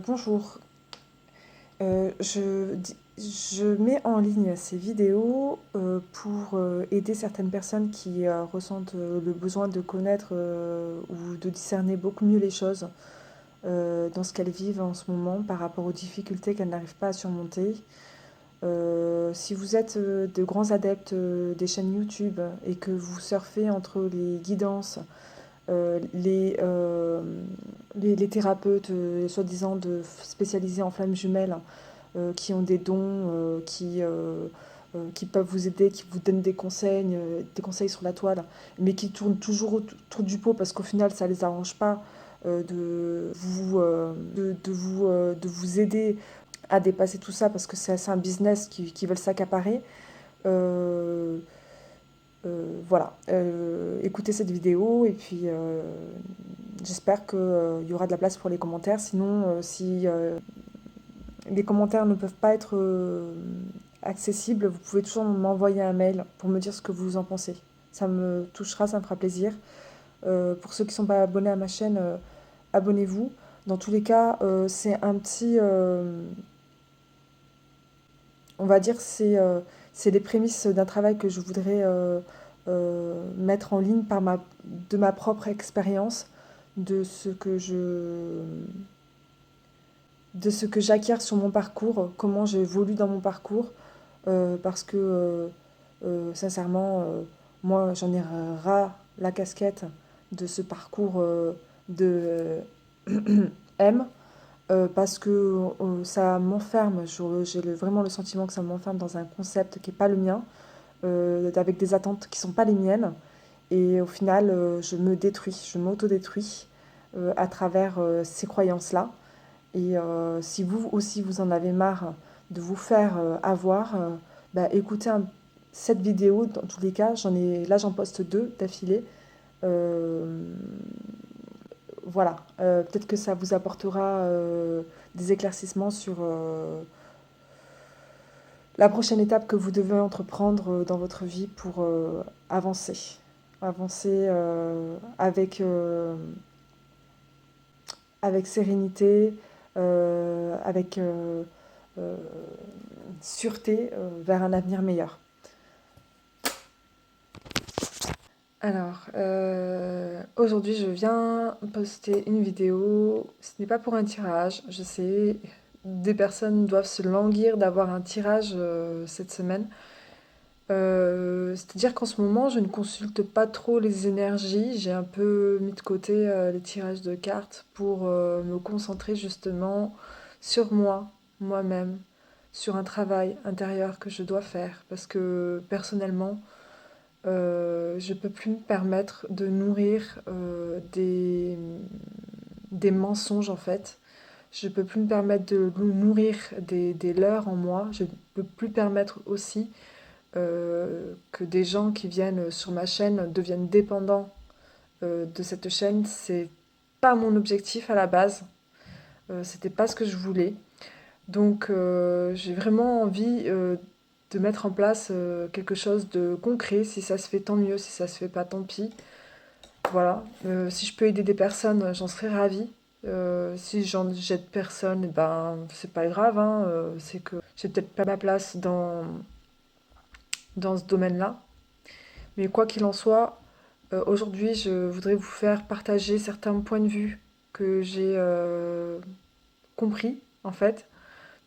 Bonjour. Je mets en ligne ces vidéos pour aider certaines personnes qui ressentent le besoin de connaître ou de discerner beaucoup mieux les choses dans ce qu'elles vivent en ce moment par rapport aux difficultés qu'elles n'arrivent pas à surmonter. Si vous êtes de grands adeptes des chaînes YouTube et que vous surfez entre les guidances, euh, les, euh, les thérapeutes soi-disant spécialisés en flammes jumelles qui ont des dons, qui peuvent vous aider, qui vous donnent des conseils sur la toile, mais qui tournent toujours autour du pot parce qu'au final ça les arrange pas de vous aider à dépasser tout ça parce que c'est un business qui veulent s'accaparer. Euh, voilà, écoutez cette vidéo et puis j'espère qu'il y aura de la place pour les commentaires. Sinon, si les commentaires ne peuvent pas être accessibles, vous pouvez toujours m'envoyer un mail pour me dire ce que vous en pensez. Ça me touchera, ça me fera plaisir. Pour ceux qui ne sont pas abonnés à ma chaîne, abonnez-vous. Dans tous les cas, c'est un petit... on va dire c'est les prémices d'un travail que je voudrais mettre en ligne de ma propre expérience, de ce que de ce que j'acquiers sur mon parcours, comment j'évolue dans mon parcours, parce que sincèrement, moi j'en ai ras la casquette de ce parcours de M, parce que ça m'enferme, vraiment le sentiment que ça m'enferme dans un concept qui n'est pas le mien, avec des attentes qui ne sont pas les miennes, et au final je me détruis, je m'auto-détruis à travers ces croyances-là. Et si vous aussi vous en avez marre de vous faire avoir, bah, écoutez cette vidéo dans tous les cas. J'en poste deux d'affilée. Euh, voilà, peut-être que ça vous apportera des éclaircissements sur la prochaine étape que vous devez entreprendre dans votre vie pour avancer. Avancer avec sérénité, avec euh, sûreté vers un avenir meilleur. Alors, aujourd'hui, je viens poster une vidéo. Ce n'est pas pour un tirage, je sais. Des personnes doivent se languir d'avoir un tirage cette semaine. C'est-à-dire qu'en ce moment, je ne consulte pas trop les énergies. J'ai un peu mis de côté les tirages de cartes pour me concentrer justement sur moi, moi-même, sur un travail intérieur que je dois faire. Parce que personnellement, je peux plus me permettre de nourrir des mensonges en fait. Je peux plus me permettre de nourrir des leurres en moi. Je ne peux plus permettre aussi que des gens qui viennent sur ma chaîne deviennent dépendants de cette chaîne. C'est pas mon objectif à la base. C'était pas ce que je voulais. Donc j'ai vraiment envie de mettre en place quelque chose de concret. Si ça se fait, tant mieux. Si ça se fait pas, tant pis. Voilà. Si je peux aider des personnes, j'en serais ravie. Si j'en jette personne, eh ben c'est pas grave, hein. C'est que j'ai peut-être pas ma place dans ce domaine-là. Mais quoi qu'il en soit, aujourd'hui, je voudrais vous faire partager certains points de vue que j'ai compris, en fait,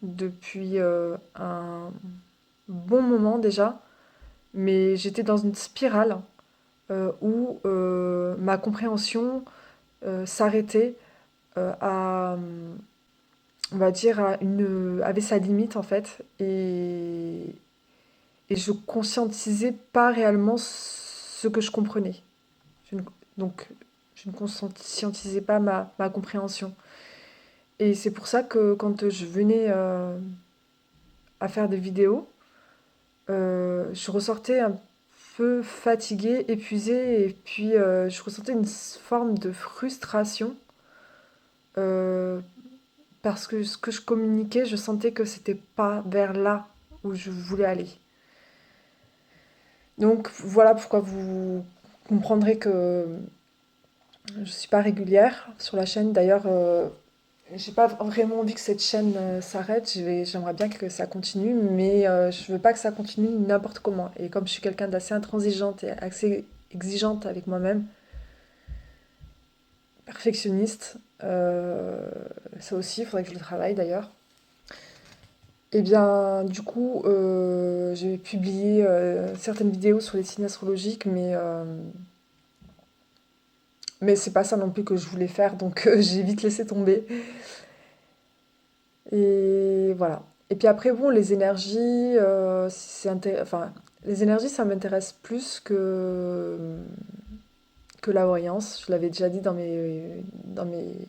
depuis un bon moment déjà. Mais j'étais dans une spirale où ma compréhension s'arrêtait à, on va dire, avait sa limite, en fait. Et je conscientisais pas réellement ce que je comprenais. Je ne- donc, je ne conscientisais pas ma compréhension. Et c'est pour ça que quand je venais à faire des vidéos, je ressortais un peu fatiguée, épuisée, et puis je ressentais une forme de frustration euh, parce que ce que je communiquais, je sentais que c'était pas vers là où je voulais aller. Donc voilà pourquoi vous comprendrez que je suis pas régulière sur la chaîne. D'ailleurs, J'ai pas vraiment envie que cette chaîne s'arrête. J'aimerais bien que ça continue, mais je veux pas que ça continue n'importe comment. Et comme je suis quelqu'un d'assez intransigeante et assez exigeante avec moi-même, perfectionniste, ça aussi, il faudrait que je le travaille d'ailleurs. Et bien, du coup, j'ai publié certaines vidéos sur les signes astrologiques, mais c'est pas ça non plus que je voulais faire, donc j'ai vite laissé tomber. Et voilà. Et puis après, bon, les énergies, enfin, les énergies, ça m'intéresse plus que la voyance. Je l'avais déjà dit dans mes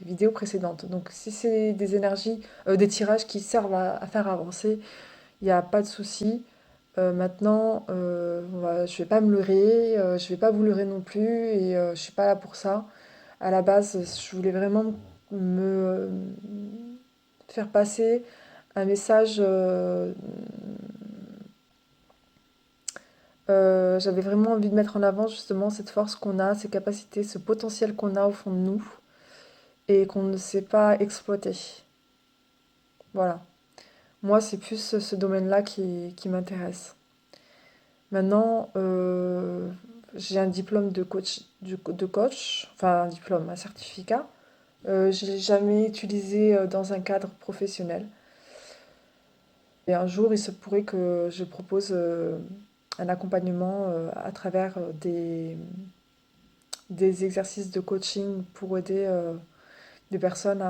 vidéos précédentes. Donc, si c'est des énergies, des tirages qui servent à faire avancer, il n'y a pas de souci. Maintenant, je vais pas me leurrer, je vais pas vous leurrer non plus, et je suis pas là pour ça. À la base, je voulais vraiment me faire passer un message. J'avais vraiment envie de mettre en avant justement cette force qu'on a, ces capacités, ce potentiel qu'on a au fond de nous et qu'on ne sait pas exploiter. Voilà. Moi, c'est plus ce domaine-là qui m'intéresse. Maintenant, j'ai un diplôme de coach, enfin un diplôme, un certificat. Je l'ai jamais utilisé dans un cadre professionnel. Et un jour, il se pourrait que je propose un accompagnement à travers des exercices de coaching pour aider des personnes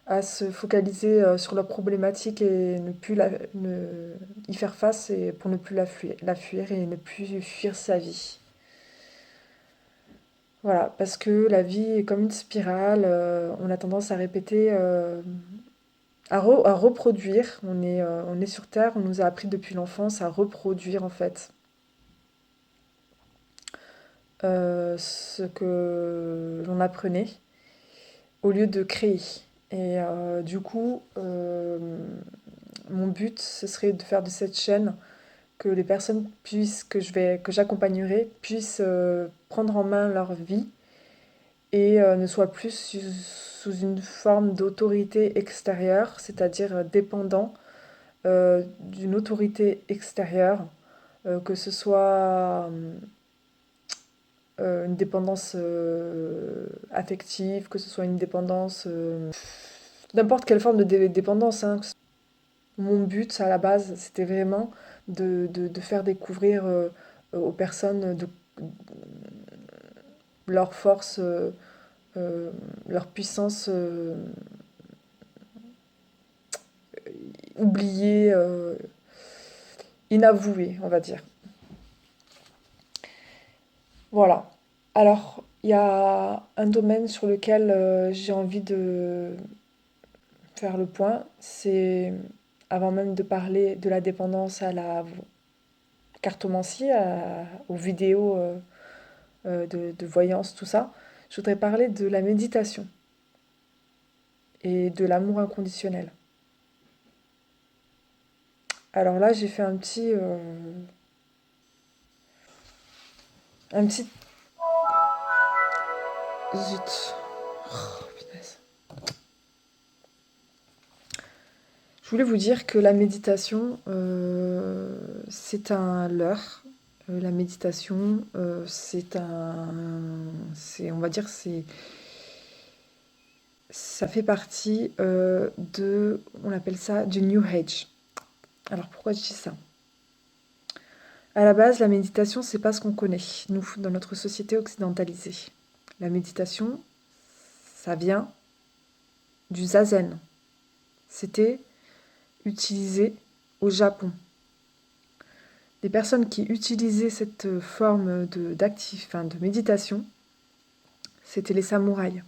à se focaliser sur leurs problématiques et ne plus y faire face et pour ne plus la fuir et ne plus fuir sa vie. Voilà, parce que la vie est comme une spirale, on a tendance à répéter, à reproduire. On est sur Terre, on nous a appris depuis l'enfance à reproduire en fait ce que l'on apprenait au lieu de créer. Et du coup, mon but, ce serait de faire de cette chaîne que les personnes que j'accompagnerai puissent prendre en main leur vie et ne soient plus sous une forme d'autorité extérieure, c'est-à-dire dépendant d'une autorité extérieure, que ce soit une dépendance affective, que ce soit une dépendance, n'importe quelle forme de dépendance, hein. Mon but à la base, c'était vraiment de faire découvrir aux personnes leur force, euh, leur puissance oubliée, inavouée, on va dire. Voilà. Alors, il y a un domaine sur lequel j'ai envie de faire le point, c'est avant même de parler de la dépendance à la cartomancie, aux vidéos de voyance, tout ça, je voudrais parler de la méditation et de l'amour inconditionnel. Alors là, j'ai fait un petit... Zut. Oh, punaise. Je voulais vous dire que la méditation, c'est un leurre. La méditation, on va dire, ça fait partie on appelle ça du New Age. Alors pourquoi je dis ça? À la base, la méditation, c'est pas ce qu'on connaît, nous, dans notre société occidentalisée. La méditation, ça vient du zazen. C'était utilisé au Japon. Les personnes qui utilisaient cette forme de méditation, c'était les samouraïs.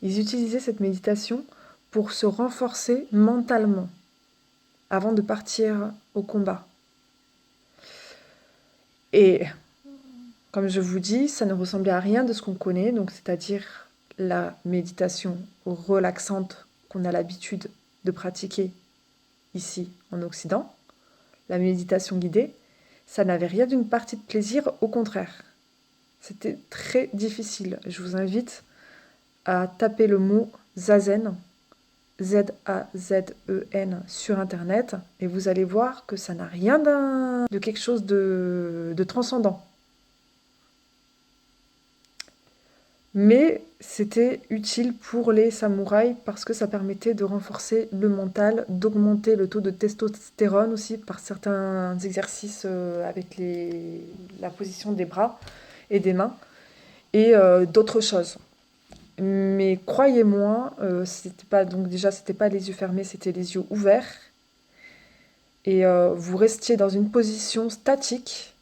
Ils utilisaient cette méditation pour se renforcer mentalement avant de partir au combat. Et comme je vous dis, ça ne ressemblait à rien de ce qu'on connaît, donc c'est-à-dire la méditation relaxante qu'on a l'habitude de pratiquer ici en Occident. La méditation guidée, ça n'avait rien d'une partie de plaisir, au contraire. C'était très difficile. Je vous invite à taper le mot Zazen, Zazen, sur Internet, et vous allez voir que ça n'a rien de quelque chose de transcendant. Mais c'était utile pour les samouraïs parce que ça permettait de renforcer le mental, d'augmenter le taux de testostérone aussi par certains exercices avec la position des bras et des mains et d'autres choses. Mais croyez-moi, c'était pas donc déjà c'était pas les yeux fermés, c'était les yeux ouverts et vous restiez dans une position statique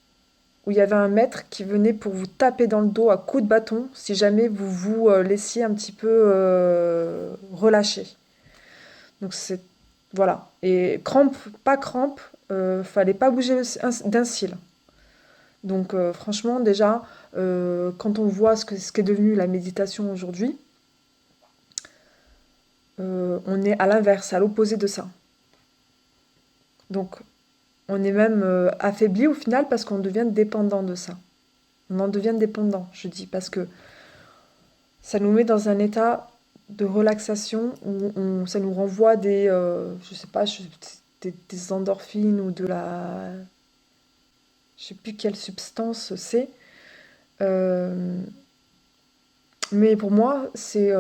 où il y avait un maître qui venait pour vous taper dans le dos à coups de bâton si jamais vous vous laissiez un petit peu relâcher. Donc c'est voilà. Et crampe, pas crampe, fallait pas bouger d'un cil. Donc franchement déjà, quand on voit ce qu'est devenu la méditation aujourd'hui, on est à l'inverse, à l'opposé de ça. Donc on est même affaibli au final parce qu'on devient dépendant de ça. On en devient dépendant, je dis, parce que ça nous met dans un état de relaxation où ça nous renvoie je sais pas, des endorphines ou de la, je sais plus quelle substance c'est. Euh, mais pour moi, c'est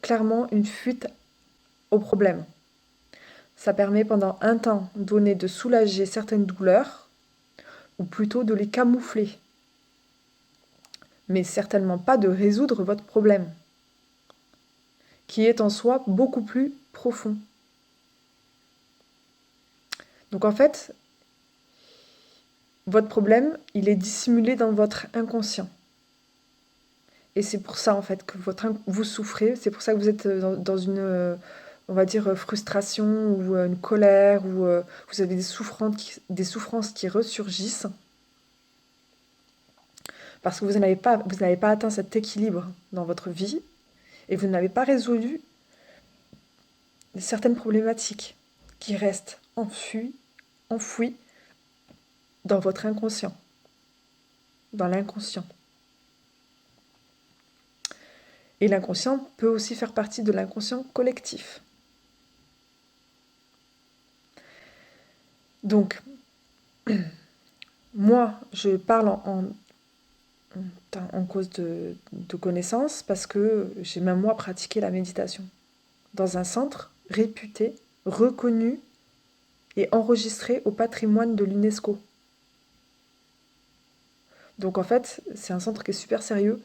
clairement une fuite au problème. Ça permet pendant un temps donné de soulager certaines douleurs, ou plutôt de les camoufler, mais certainement pas de résoudre votre problème, qui est en soi beaucoup plus profond. Donc en fait, votre problème, il est dissimulé dans votre inconscient. Et c'est pour ça en fait que vous souffrez, c'est pour ça que vous êtes dans une, on va dire, frustration ou une colère, ou vous avez des souffrances qui ressurgissent, parce que vous n'avez pas atteint cet équilibre dans votre vie, et vous n'avez pas résolu certaines problématiques qui restent enfouies dans votre inconscient, dans l'inconscient. Et l'inconscient peut aussi faire partie de l'inconscient collectif. Donc, moi, je parle en cause de connaissances parce que j'ai même moi pratiqué la méditation dans un centre réputé, reconnu et enregistré au patrimoine de l'UNESCO. Donc en fait, c'est un centre qui est super sérieux.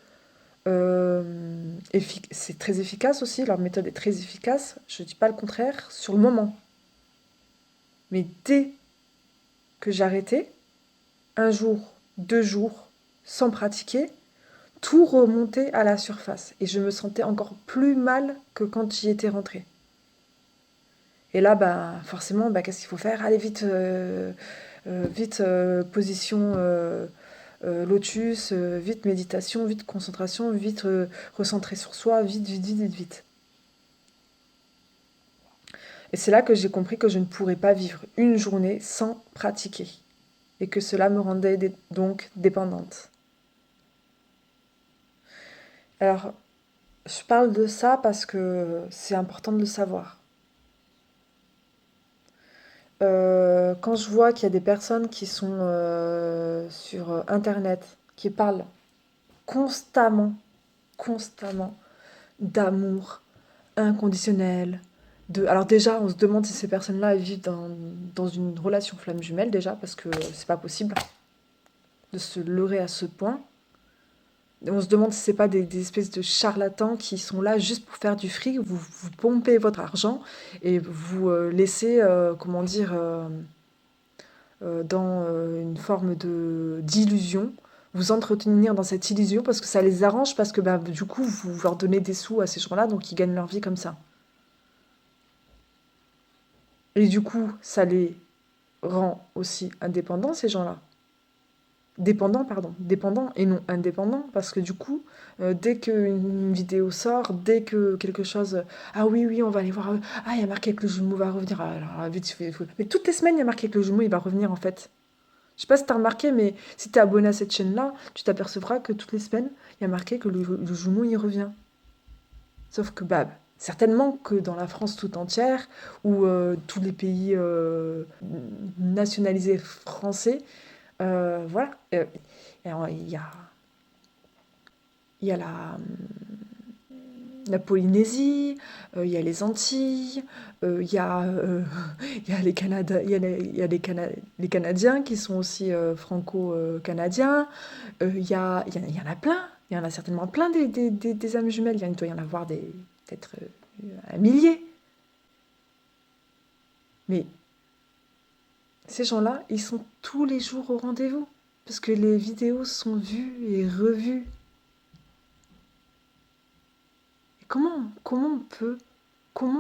C'est très efficace aussi, leur méthode est très efficace, je ne dis pas le contraire, sur le moment. Mais dès que j'arrêtais, un jour, 2 jours, sans pratiquer, tout remontait à la surface. Et je me sentais encore plus mal que quand j'y étais rentrée. Et là, bah, forcément, bah, qu'est-ce qu'il faut faire? Allez, vite, vite position lotus, vite méditation, vite concentration, vite recentrer sur soi, vite, vite, vite, vite, vite. Et c'est là que j'ai compris que je ne pourrais pas vivre une journée sans pratiquer. Et que cela me rendait donc dépendante. Alors, je parle de ça parce que c'est important de le savoir. Quand je vois qu'il y a des personnes qui sont sur Internet, qui parlent constamment, constamment d'amour inconditionnel, alors déjà, on se demande si ces personnes-là vivent dans une relation flamme jumelle déjà, parce que c'est pas possible de se leurrer à ce point. Et on se demande si c'est pas des espèces de charlatans qui sont là juste pour faire du fric, vous pompez votre argent et vous laissez, comment dire, dans une forme d'illusion, vous entretenir dans cette illusion parce que ça les arrange, parce que bah, du coup, vous leur donnez des sous à ces gens-là, donc ils gagnent leur vie comme ça. Et du coup, ça les rend aussi indépendants, ces gens-là. Dépendants, pardon. Dépendants et non indépendants, parce que du coup, dès qu'une vidéo sort, dès que quelque chose... Ah oui, oui, on va aller voir... Ah, il y a marqué que le jumeau va revenir. Ah, alors, vite, mais toutes les semaines, il y a marqué que le jumeau, il va revenir, en fait. Je sais pas si t'as remarqué, mais si t'es abonné à cette chaîne-là, tu t'apercevras que toutes les semaines, il y a marqué que le jumeau, il revient. Sauf que, bah, certainement que dans la France tout entière, ou tous les pays nationalisés français, voilà. Alors, il y a la Polynésie, il y a les Antilles, il y a, il y a il y a les Canadiens qui sont aussi franco-canadiens. Il y en a plein. Il y en a certainement plein des âmes jumelles. Il doit y en avoir peut-être un millier. Mais ces gens-là, ils sont tous les jours au rendez-vous. Parce que les vidéos sont vues et revues. Et comment on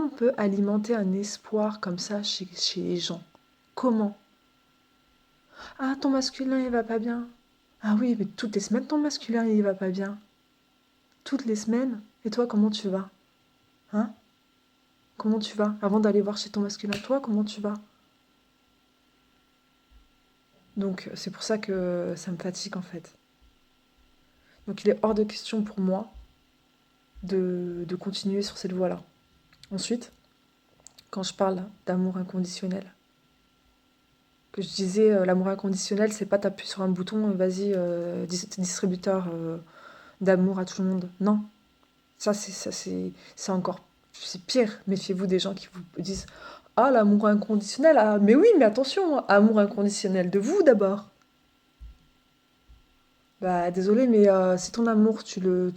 peut alimenter un espoir comme ça chez les gens? Comment? Ah, ton masculin, il va pas bien. Ah oui, mais toutes les semaines, ton masculin, il va pas bien. Toutes les semaines. Et toi, comment tu vas? Hein? Comment tu vas? Avant d'aller voir chez ton masculin, toi, comment tu vas? Donc, c'est pour ça que ça me fatigue, en fait. Donc, il est hors de question pour moi de continuer sur cette voie-là. Ensuite, quand je parle d'amour inconditionnel, que je disais, l'amour inconditionnel, c'est pas t'appuies sur un bouton, vas-y, distributeur d'amour à tout le monde. Non, c'est encore c'est pire. Méfiez-vous des gens qui vous disent ah l'amour inconditionnel. Ah mais oui, mais attention, amour inconditionnel de vous d'abord. Bah désolé, mais si ton amour tu le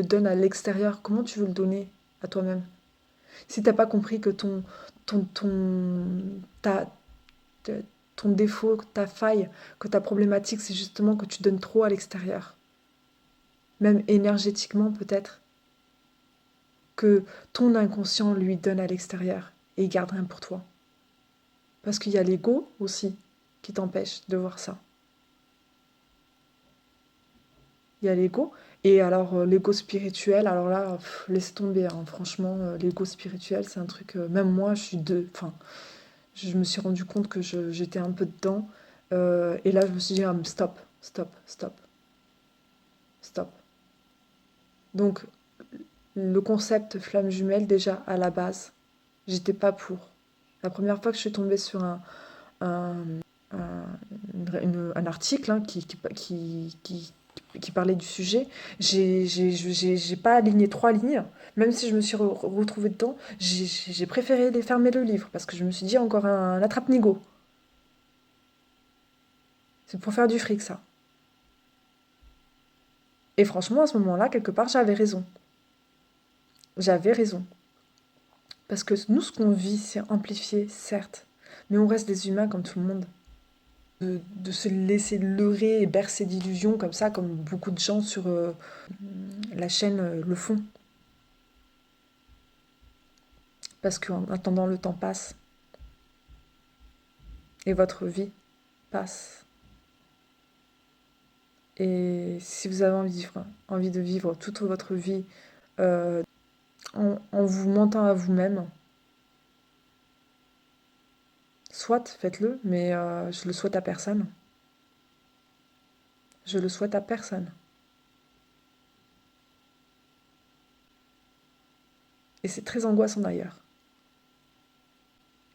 donnes à l'extérieur, comment tu veux le donner à toi-même? Si t'as pas compris que ton ton ta, te- ton défaut, ta faille, que ta problématique, c'est justement que tu donnes trop à l'extérieur, même énergétiquement peut-être, que ton inconscient lui donne à l'extérieur et il garde rien pour toi. Parce qu'il y a l'ego aussi qui t'empêche de voir ça. Il y a l'ego. Et alors, l'ego spirituel, alors là, laisse tomber, hein. Franchement, l'ego spirituel, c'est un truc. Même moi, enfin, je me suis rendu compte que j'étais un peu dedans. Et là, je me suis dit, ah, stop, stop, stop, stop. Donc, le concept flamme jumelle, déjà, à la base, j'étais pas pour. La première fois que je suis tombée sur un, un, un article hein, qui parlait du sujet. J'ai pas aligné 3 lignes, même si je me suis retrouvée dedans. J'ai préféré les fermer le livre parce que je me suis dit encore un attrape-nigo. C'est pour faire du fric, ça. Et franchement, à ce moment-là, quelque part, j'avais raison. J'avais raison. Parce que nous, ce qu'on vit, c'est amplifié, certes. Mais on reste des humains comme tout le monde. De se laisser leurrer et bercer d'illusions comme ça, comme beaucoup de gens sur la chaîne le font. Parce qu'en attendant, le temps passe. Et votre vie passe. Et si vous avez envie de vivre toute votre vie euh, en vous mentant à vous-même, soit faites-le, mais je le souhaite à personne. Je le souhaite à personne. Et c'est très angoissant d'ailleurs.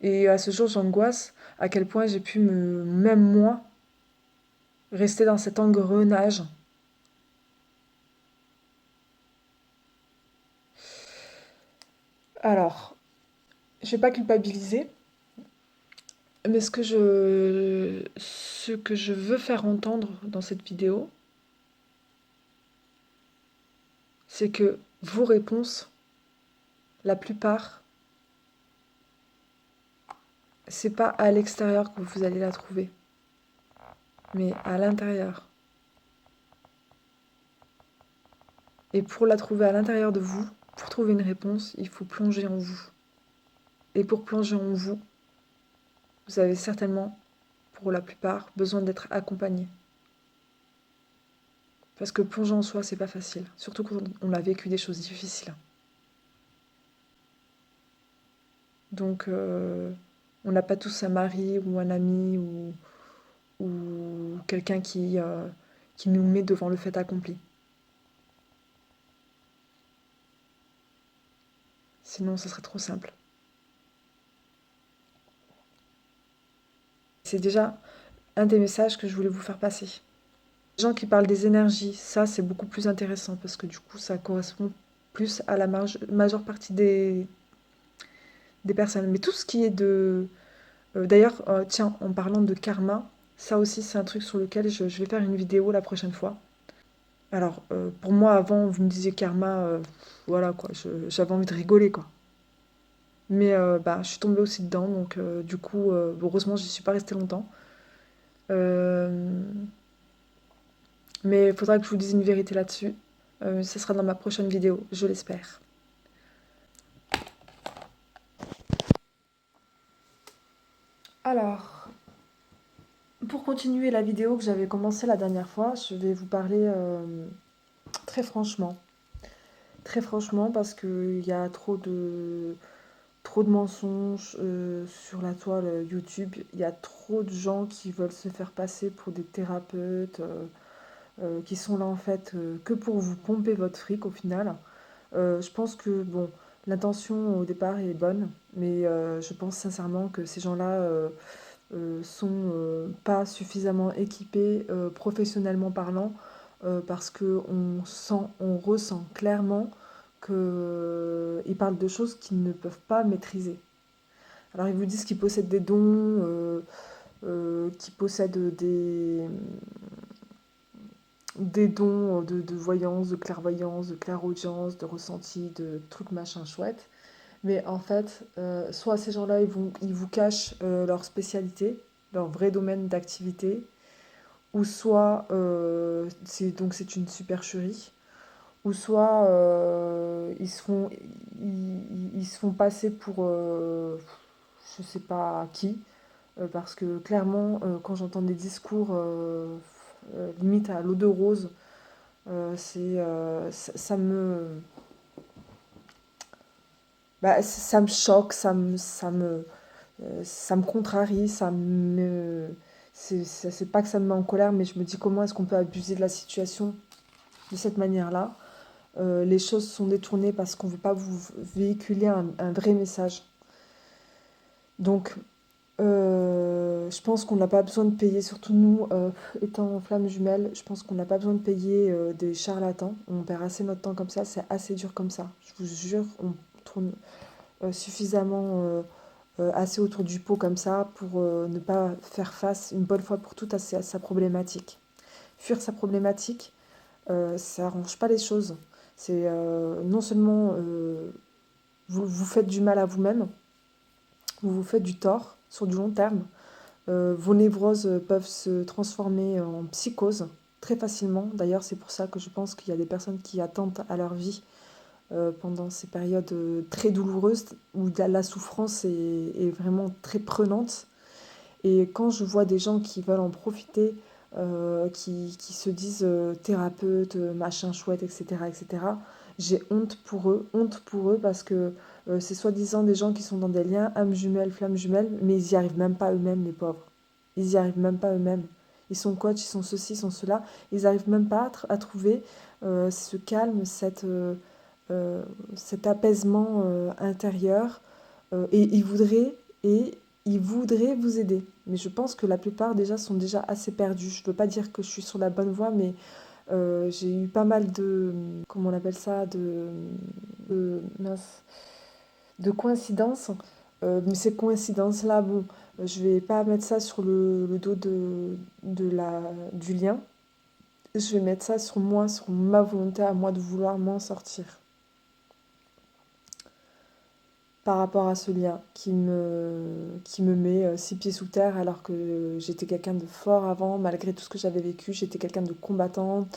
Et à ce jour, j'angoisse à quel point j'ai pu même moi, rester dans cet engrenage. Alors, je vais pas culpabiliser, mais ce que je veux faire entendre dans cette vidéo, c'est que vos réponses, la plupart, c'est pas à l'extérieur que vous allez la trouver, mais à l'intérieur. Et pour la trouver à l'intérieur de vous, pour trouver une réponse, il faut plonger en vous. Et pour plonger en vous, vous avez certainement, pour la plupart, besoin d'être accompagné. Parce que plonger en soi, c'est pas facile. Surtout quand on a vécu des choses difficiles. Donc, on n'a pas tous un mari ou un ami ou quelqu'un qui nous met devant le fait accompli. Sinon, ce serait trop simple. C'est déjà un des messages que je voulais vous faire passer. Les gens qui parlent des énergies, ça c'est beaucoup plus intéressant parce que du coup ça correspond plus à la majeure partie des personnes. Mais tout ce qui est de... D'ailleurs, tiens, en parlant de karma, ça aussi c'est un truc sur lequel je vais faire une vidéo la prochaine fois. Alors, pour moi avant, vous me disiez karma, voilà quoi, j'avais envie de rigoler quoi. Mais bah, je suis tombée aussi dedans, donc du coup, heureusement j'y suis pas restée longtemps. Euh, Mais il faudra que je vous dise une vérité là-dessus. Ce sera dans ma prochaine vidéo, je l'espère. Alors, pour continuer la vidéo que j'avais commencée la dernière fois, je vais vous parler très franchement. Très franchement, parce qu'il y a trop de mensonges sur la toile YouTube. Il y a trop de gens qui veulent se faire passer pour des thérapeutes, qui sont là en fait que pour vous pomper votre fric au final. Je pense que, bon, l'intention au départ est bonne, mais je pense sincèrement que ces gens-là sont pas suffisamment équipés professionnellement parlant, parce qu'on sent, on ressent clairement qu'ils parlent de choses qu'ils ne peuvent pas maîtriser. Alors ils vous disent qu'ils possèdent des dons, qu'ils possèdent des dons de voyance, de clairvoyance, de clairaudience, de ressenti, de trucs machin chouette. Mais en fait, soit ces gens-là, ils vous cachent leur spécialité, leur vrai domaine d'activité, ou soit c'est une supercherie, ou soit ils se font passer pour je sais pas qui, parce que clairement, quand j'entends des discours limite à l'eau de rose, ça me ça me choque, ça me contrarie, c'est pas que ça me met en colère, mais je me dis comment est-ce qu'on peut abuser de la situation de cette manière-là. Les choses sont détournées parce qu'on veut pas vous véhiculer un vrai message. Donc, je pense qu'on n'a pas besoin de payer, surtout nous, étant flammes jumelles, je pense qu'on n'a pas besoin de payer des charlatans. On perd assez notre temps comme ça, c'est assez dur comme ça. Je vous jure, on tourne suffisamment assez autour du pot comme ça pour ne pas faire face une bonne fois pour toutes à sa problématique. Fuir sa problématique, ça n'arrange pas les choses. C'est non seulement vous vous faites du mal à vous-même, vous vous faites du tort sur du long terme. Vos névroses peuvent se transformer en psychose très facilement. D'ailleurs, c'est pour ça que je pense qu'il y a des personnes qui attendent à leur vie pendant ces périodes très douloureuses où la souffrance est vraiment très prenante. Et quand je vois des gens qui veulent en profiter, qui se disent thérapeutes, machin chouette, etc., j'ai honte pour eux parce que c'est soi-disant des gens qui sont dans des liens âmes jumelles, flammes jumelles, mais ils n'y arrivent même pas eux-mêmes, les pauvres. Ils n'y arrivent même pas eux-mêmes. Ils sont coachs, ils sont ceci, ils sont cela. Ils n'arrivent même pas à trouver ce calme, euh, cet apaisement intérieur. Et et ils voudraient vous aider. Mais je pense que la plupart déjà sont déjà assez perdus. Je ne veux pas dire que je suis sur la bonne voie, mais j'ai eu pas mal de, comment on appelle ça, mince, de coïncidences. Mais ces coïncidences-là, bon, je vais pas mettre ça sur le dos du lien. Je vais mettre ça sur moi, sur ma volonté à moi de vouloir m'en sortir. Par rapport à ce lien qui me met six pieds sous terre alors que j'étais quelqu'un de fort avant, malgré tout ce que j'avais vécu, j'étais quelqu'un de combattant,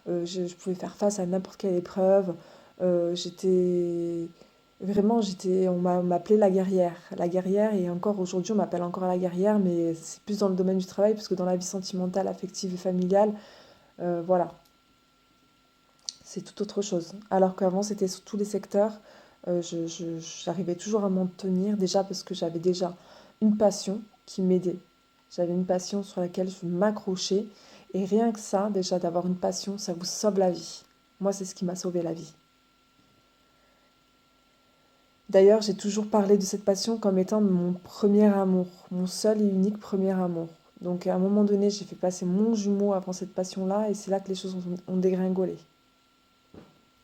je pouvais faire face à n'importe quelle épreuve, j'étais... Vraiment, on m'appelait la guerrière, et encore aujourd'hui, on m'appelle encore la guerrière, mais c'est plus dans le domaine du travail, parce que dans la vie sentimentale, affective et familiale, voilà, c'est tout autre chose. Alors qu'avant, c'était sur tous les secteurs. J'arrivais toujours à m'en tenir, déjà parce que j'avais déjà une passion qui m'aidait. J'avais une passion sur laquelle je m'accrochais. Et rien que ça, déjà d'avoir une passion, ça vous sauve la vie. Moi, c'est ce qui m'a sauvé la vie. D'ailleurs, j'ai toujours parlé de cette passion comme étant mon premier amour, mon seul et unique premier amour. Donc à un moment donné, j'ai fait passer mon jumeau avant cette passion-là et c'est là que les choses ont dégringolé.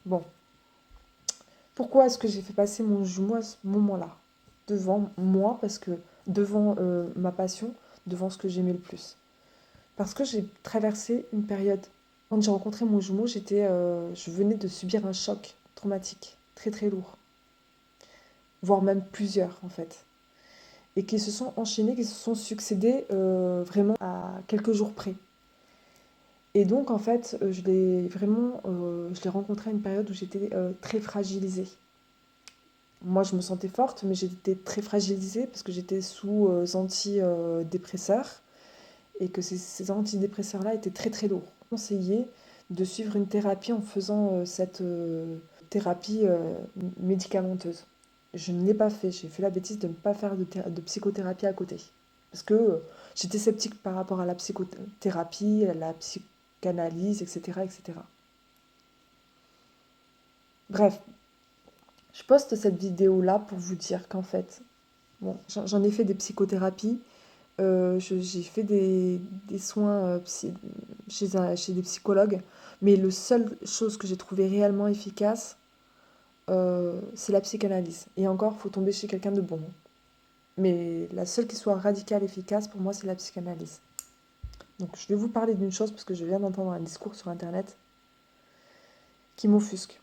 Bon, pourquoi est-ce que j'ai fait passer mon jumeau à ce moment-là? Devant moi, parce que devant ma passion, devant ce que j'aimais le plus. Parce que j'ai traversé une période. Quand j'ai rencontré mon jumeau, je venais de subir un choc traumatique, très très lourd, voire même plusieurs en fait, et qui se sont enchaînés, qui se sont succédés vraiment à quelques jours près. Et donc en fait, je l'ai rencontré à une période où j'étais très fragilisée. Moi, je me sentais forte, mais j'étais très fragilisée parce que j'étais sous antidépresseurs et que ces antidépresseurs-là étaient très très lourds. Conseillé de suivre une thérapie en faisant cette thérapie médicamenteuse. Je ne l'ai pas fait, j'ai fait la bêtise de ne pas faire de psychothérapie à côté. Parce que j'étais sceptique par rapport à la psychothérapie, à la psychanalyse, etc., etc. Bref, je poste cette vidéo-là pour vous dire qu'en fait, bon, j'en ai fait des psychothérapies, j'ai fait des soins chez des psychologues, mais la seule chose que j'ai trouvé réellement efficace, c'est la psychanalyse. Et encore, faut tomber chez quelqu'un de bon. Mais la seule qui soit radicale efficace, pour moi, c'est la psychanalyse. Donc je vais vous parler d'une chose, parce que je viens d'entendre un discours sur Internet qui m'offusque.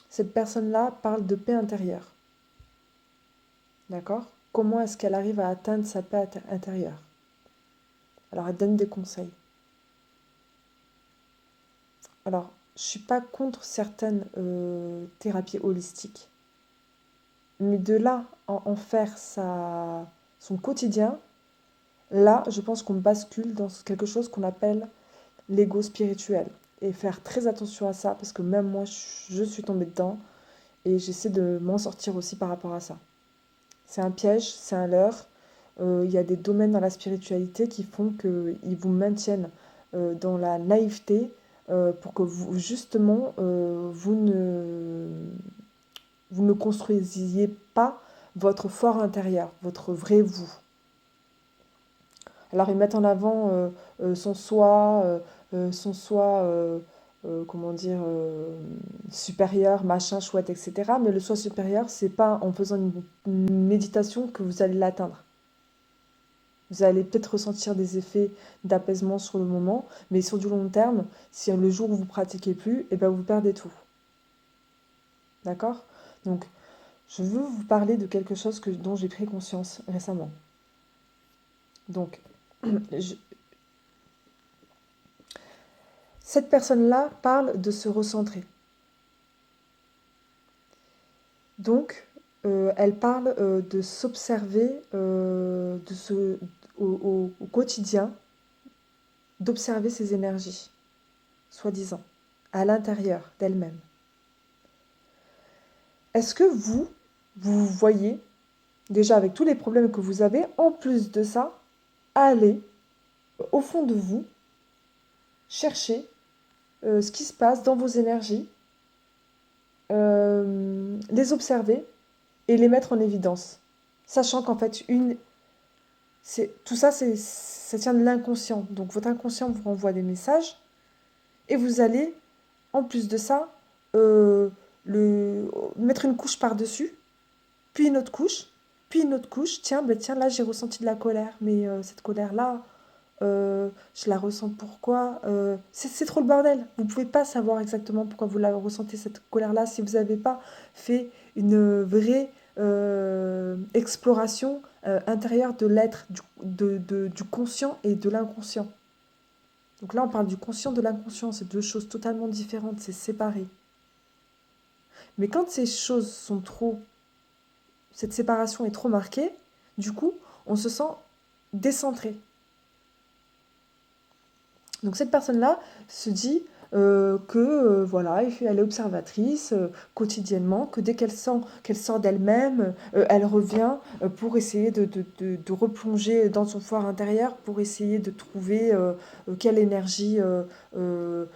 Cette personne-là parle de paix intérieure. D'accord? Comment est-ce qu'elle arrive à atteindre sa paix intérieure? Alors elle donne des conseils. Alors, je ne suis pas contre certaines thérapies holistiques, mais de là en faire son quotidien, là, je pense qu'on bascule dans quelque chose qu'on appelle l'ego spirituel. Et faire très attention à ça, parce que même moi, je suis tombée dedans, et j'essaie de m'en sortir aussi par rapport à ça. C'est un piège, c'est un leurre. Il y a des domaines dans la spiritualité qui font qu'ils vous maintiennent dans la naïveté pour que vous, justement, vous ne construisiez pas votre fort intérieur, votre vrai vous. Alors ils mettent en avant son soi, comment dire, supérieur, machin, chouette, etc. Mais le soi supérieur, c'est pas en faisant une méditation que vous allez l'atteindre. Vous allez peut-être ressentir des effets d'apaisement sur le moment, mais sur du long terme, si le jour où vous pratiquez plus, eh ben vous perdez tout. D'accord? Donc, je veux vous parler de quelque chose dont j'ai pris conscience récemment. Donc, cette personne-là parle de se recentrer. Donc, elle parle de s'observer au quotidien, d'observer ses énergies, soi-disant, à l'intérieur d'elle-même. Est-ce que vous voyez, déjà avec tous les problèmes que vous avez, en plus de ça, aller au fond de vous, chercher ce qui se passe dans vos énergies, les observer et les mettre en évidence. Sachant qu'en fait, tout ça, ça tient de l'inconscient. Donc votre inconscient vous renvoie des messages et vous allez, en plus de ça, mettre une couche par-dessus, puis une autre couche, puis une autre couche. Tiens, tiens, là j'ai ressenti de la colère, mais cette colère-là, je la ressens pourquoi c'est trop le bordel. Vous ne pouvez pas savoir exactement pourquoi vous la ressentez, cette colère-là, si vous n'avez pas fait une vraie exploration intérieure de l'être, du conscient et de l'inconscient. Donc là, on parle du conscient, de l'inconscient. C'est deux choses totalement différentes, c'est séparé. Mais quand ces choses sont cette séparation est trop marquée, du coup, on se sent décentré. Donc cette personne-là se dit voilà, elle est observatrice quotidiennement, que dès qu'elle sort d'elle-même, elle revient pour essayer de replonger dans son fort intérieur, pour essayer de trouver quelle énergie se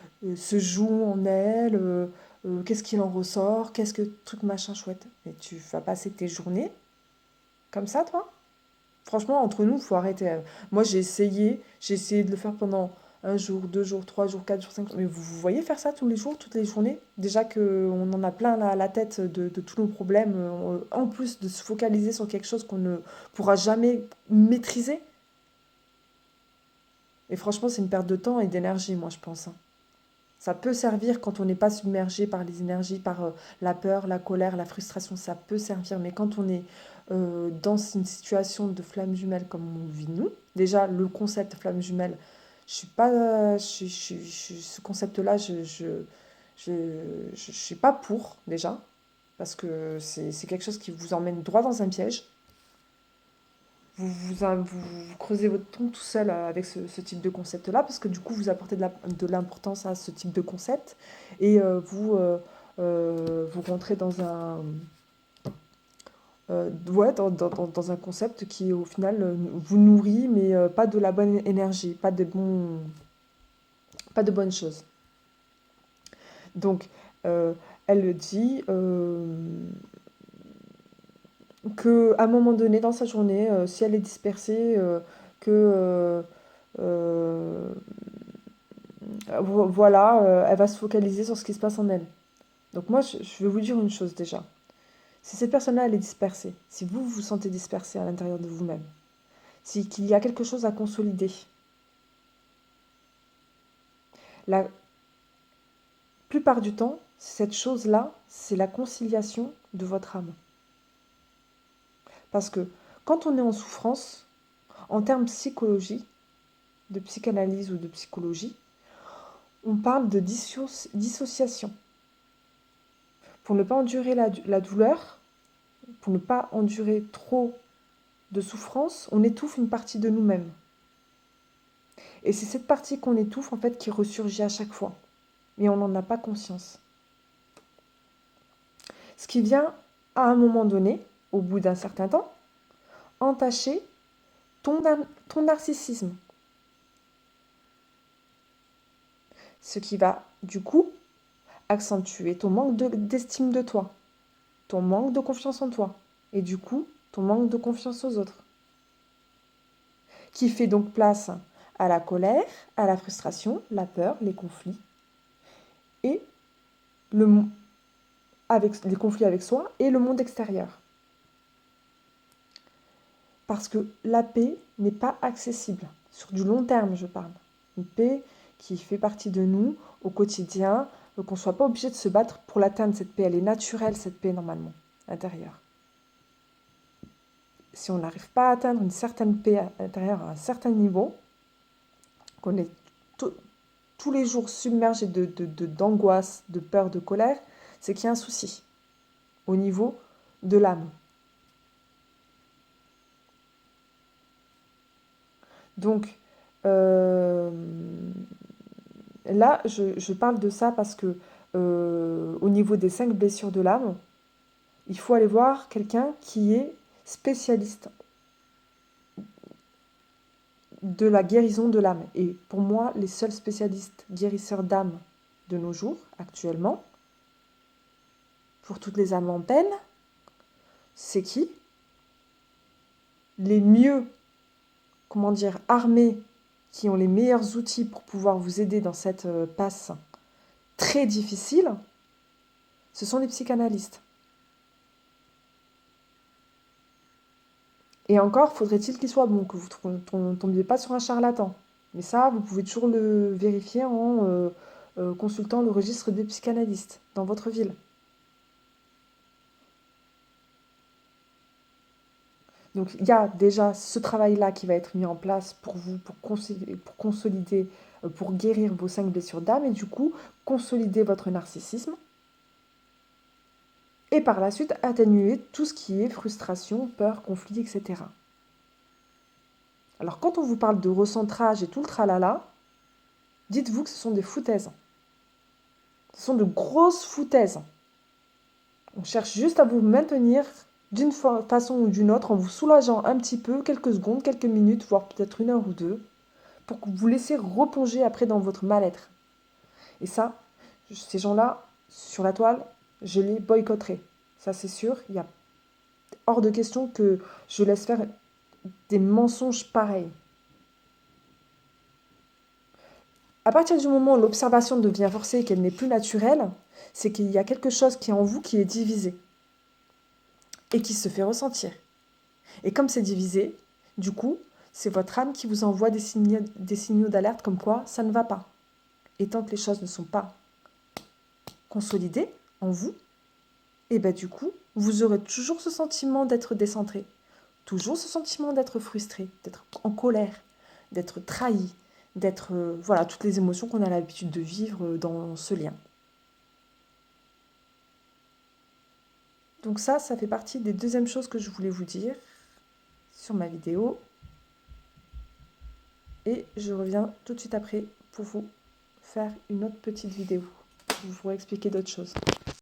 joue en elle, qu'est-ce qu'il en ressort, qu'est-ce que truc machin chouette. Mais tu vas passer tes journées comme ça, toi? Franchement, entre nous, faut arrêter. Moi, j'ai essayé de le faire pendant un jour, 2 jours, 3 jours, 4 jours, 5 jours. Mais vous voyez faire ça tous les jours, toutes les journées? Déjà qu'on en a plein la tête de tous nos problèmes, en plus de se focaliser sur quelque chose qu'on ne pourra jamais maîtriser. Et franchement, c'est une perte de temps et d'énergie, moi, je pense, hein. Ça peut servir quand on n'est pas submergé par les énergies, par la peur, la colère, la frustration, ça peut servir. Mais quand on est dans une situation de flamme jumelle comme on vit nous, déjà le concept flamme jumelle, je suis pas, ce concept-là, je suis pas pour déjà, parce que c'est quelque chose qui vous emmène droit dans un piège. Vous creusez votre tombe tout seul avec ce type de concept-là, parce que du coup, vous apportez de l'importance à ce type de concept, et vous rentrez dans ouais, dans un concept qui, au final, vous nourrit, mais pas de la bonne énergie, pas de bonnes choses. Donc, elle le dit qu'à un moment donné dans sa journée, si elle est dispersée, que euh, voilà, elle va se focaliser sur ce qui se passe en elle. Donc moi, je vais vous dire une chose déjà. Si cette personne-là, elle est dispersée, si vous vous sentez dispersé à l'intérieur de vous-même, si qu'il y a quelque chose à consolider, la plupart du temps, cette chose-là, c'est la conciliation de votre âme. Parce que quand on est en souffrance, en termes psychologie, de psychanalyse ou de psychologie, on parle de dissociation. Pour ne pas endurer la douleur, pour ne pas endurer trop de souffrance, on étouffe une partie de nous-mêmes. Et c'est cette partie qu'on étouffe en fait qui ressurgit à chaque fois. Mais on n'en a pas conscience. Ce qui vient à un moment donné, au bout d'un certain temps, entacher ton narcissisme. Ce qui va du coup accentuer ton manque d'estime de toi, ton manque de confiance en toi, et du coup ton manque de confiance aux autres. Qui fait donc place à la colère, à la frustration, la peur, les conflits, et avec les conflits avec soi et le monde extérieur. Parce que la paix n'est pas accessible, sur du long terme je parle. Une paix qui fait partie de nous au quotidien, qu'on ne soit pas obligé de se battre pour l'atteindre, cette paix. Elle est naturelle, cette paix, normalement, intérieure. Si on n'arrive pas à atteindre une certaine paix intérieure à un certain niveau, qu'on est tous les jours submergé d'angoisse, de peur, de colère, c'est qu'il y a un souci au niveau de l'âme. Donc, là, je parle de ça parce que au niveau des 5 blessures de l'âme, il faut aller voir quelqu'un qui est spécialiste de la guérison de l'âme. Et pour moi, les seuls spécialistes guérisseurs d'âme de nos jours, actuellement, pour toutes les âmes en peine, c'est qui? Les mieux, comment dire, armés, qui ont les meilleurs outils pour pouvoir vous aider dans cette passe très difficile, ce sont les psychanalystes. Et encore, faudrait-il qu'il soit bon, que vous ne tombiez pas sur un charlatan. Mais ça, vous pouvez toujours le vérifier en consultant le registre des psychanalystes dans votre ville. Donc il y a déjà ce travail-là qui va être mis en place pour vous, pour consolider, pour guérir vos 5 blessures d'âme et du coup consolider votre narcissisme. Et par la suite atténuer tout ce qui est frustration, peur, conflit, etc. Alors quand on vous parle de recentrage et tout le tralala, dites-vous que ce sont des foutaises. Ce sont de grosses foutaises. On cherche juste à vous maintenir d'une façon ou d'une autre en vous soulageant un petit peu, quelques secondes, quelques minutes, voire peut-être 1 heure ou 2, pour que vous laissez replonger après dans votre mal-être. Et ça, ces gens-là, sur la toile, je les boycotterai. Ça, c'est sûr. Il y a hors de question que je laisse faire des mensonges pareils. À partir du moment où l'observation devient forcée et qu'elle n'est plus naturelle, c'est qu'il y a quelque chose qui est en vous qui est divisé et qui se fait ressentir. Et comme c'est divisé, du coup, c'est votre âme qui vous envoie des signaux d'alerte comme quoi ça ne va pas. Et tant que les choses ne sont pas consolidées en vous, et bien du coup, vous aurez toujours ce sentiment d'être décentré, toujours ce sentiment d'être frustré, d'être en colère, d'être trahi, d'être... voilà, toutes les émotions qu'on a l'habitude de vivre dans ce lien. Donc ça fait partie des deuxièmes choses que je voulais vous dire sur ma vidéo. Et je reviens tout de suite après pour vous faire une autre petite vidéo. Je vous expliquer d'autres choses.